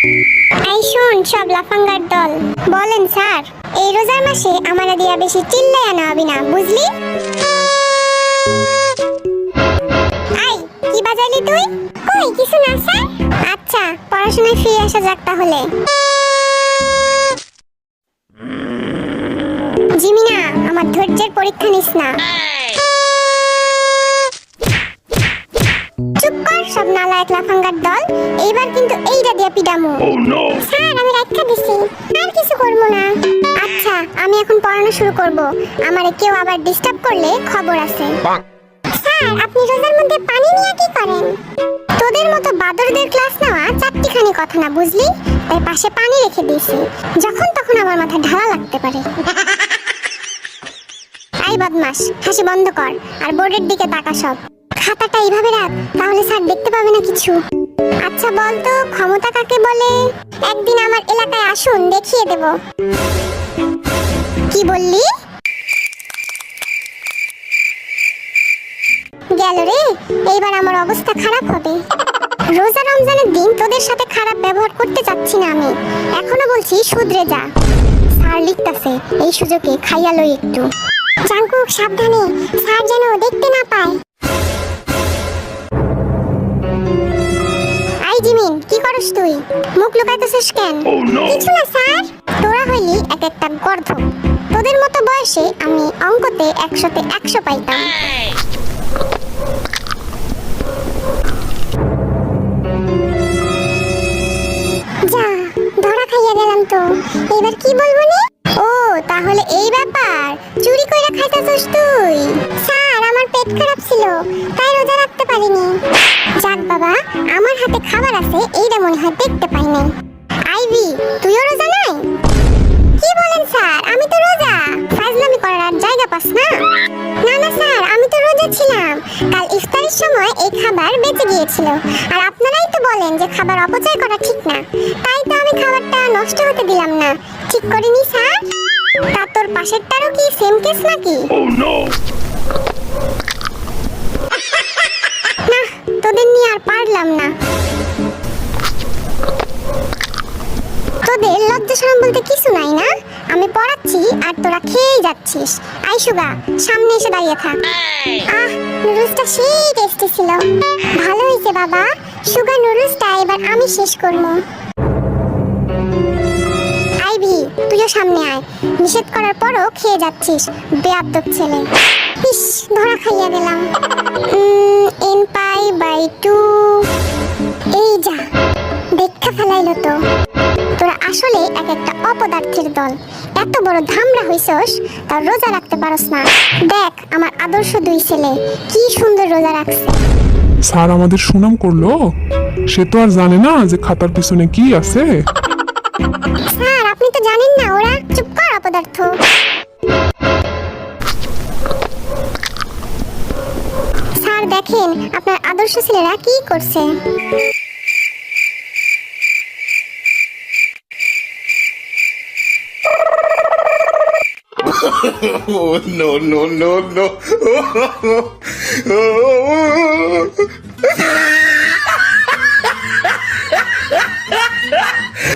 এই শুন সব লাফাঙ্গার দল, বলেন স্যার এই রোজার মাসে আমারে দিয়া বেশি চিল্লাইয়া না হবি না, বুঝলি? আই কি বাজাইলি তুই? কই কিছু না স্যার। আচ্ছা পড়াশোনায় ফিরে আসা যাক তাহলে। জিমিনা আমার ধৈর্যের পরীক্ষা নিস না। চুপ কর সব নালায়েক লাফাঙ্গার দল, এইবার কিন্তু এইটা দিয়া পিডামু। স্যার আমি রাখা দিছি, আর কিছু করব না। আচ্ছা আমি এখন পড়ানো শুরু করব, আমারে কেউ আবার ডিস্টার্ব করলে খবর আছে। স্যার আপনি রোজার মধ্যে পানি নিয়ে কি করেন? তোদের মতো বাদরদের ক্লাস নেওয়া চারটিখানি কথা না, বুঝলি? তাই পাশে পানি রেখে দিয়েছি, যখন তখন আমার মাথা ঢালা লাগতে পারে। এই বদমাস হাসি বন্ধ কর আর বোর্ডের দিকে তাকা সব। খাতাটা এইভাবে রাখ, তাহলে স্যার দেখতে পাবে না কিছু। আচ্ছা বল তো ক্ষমতা কাকে বলে? একদিন আমার এলাকায় আসুন দেখিয়ে দেব। কি বললি? গেল রে, এইবার আমার অবস্থা খারাপ হবে। রোজা রমজানের দিন তোদের সাথে খারাপ ব্যবহার করতে চাচ্ছি না আমি, এখনো বলছি শুধরে যা। স্যার লিখতাছে, এই সুযোগে খাইয়া লই একটু। জাঙ্কুক সাবধানে, স্যার যেন দেখতে না পায়। আই জিমিন কি করস তুই? মুখ লুকাইতেছিস কেন? কিছু না স্যার। তোরা হইলি এক একটা গর্ধ, তোদের মতো বয়সে আমি অঙ্কতে 100-তে 100 পাইতাম। যা ধরা খাইয়া গেলাম তো, এবার কি বলবো নি? ও তাহলে এই ব্যাপার, চুরি কইরা খাইতাছস তুই? স্যার আমার পেট খারাপ ছিল, তাই রোজা রাখতে পারিনি। যাক বাবা, আমার হাতে খাবার আছে, এইটা মনে হয় দেখতে পাই নাই। আইভি তুইও রোজা নাই? কি বলেন স্যার, আমি তো রোজা। ফাজলামি করার আর জায়গা পাস না? না না স্যার আমি তো রোজা ছিলাম, কাল ইফতারের সময় এই খাবার বেঁচে গিয়েছিল, আর আপনারাই তো বলেন যে খাবার অপচয় করা ঠিক না, তাই তো আমি খাবারটা নষ্ট হতে দিলাম না। ঠিক করিনি স্যার? তা তোর পাশেরটারও কি সেম কেস নাকি? না তোদের নিয়ে আর পারলাম না। তোদের লজ্জা শরম বলতে কিছু নাই না? আমি পড়াচ্ছি আর তোরা খেয়েই যাচ্ছিস। আই সুগা সামনে এসে দাঁড়িয়ে থাক। আহ নুডলসটা সেই টেস্টি ছিল। ভালো হয়েছে বাবা, সুগা নুডলসটা এবার আমি শেষ করবো। আইভি তুইও সামনে আয়, নিষেধ করার পরও খেয়ে যাচ্ছিস, বেয়াদব ছেলে। ইস ধরা খাইয়া গেলাম। n pi by 2। এই যা দেখা ফেলাইলো তো। তোরা আসলে এক একটা অপদার্থের দল, এত বড় ধামরা হইছস তার রোজা রাখতে পারস না। দেখ আমার আদর্শ দুই ছেলে কি সুন্দর রোজা রাখছে। স্যার আমাদের সুনাম করলো, সে তো আর জানে না যে খাতার পিছনে কি আছে। স্যার আপনি তো জানেন না ওরা। চুপ কর অপদার্থ। স্যার দেখেন আপনার আদর্শ ছেলেরা কি করছে। Oh, no, no, no, no.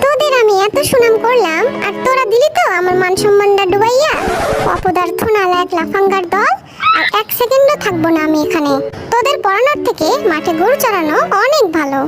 তোদের আমি এত সুনাম করলাম আর তোরা দিলি তো আমার মান সম্মানটা ডুবাইয়া। অপদার্থ নালায়েক লাফাঙ্গার দল, আর 1 সেকেন্ডও থাকবো না আমি এখানে। তোদের পড়ানোর থেকে মাঠে গরু চড়ানো অনেক ভালো।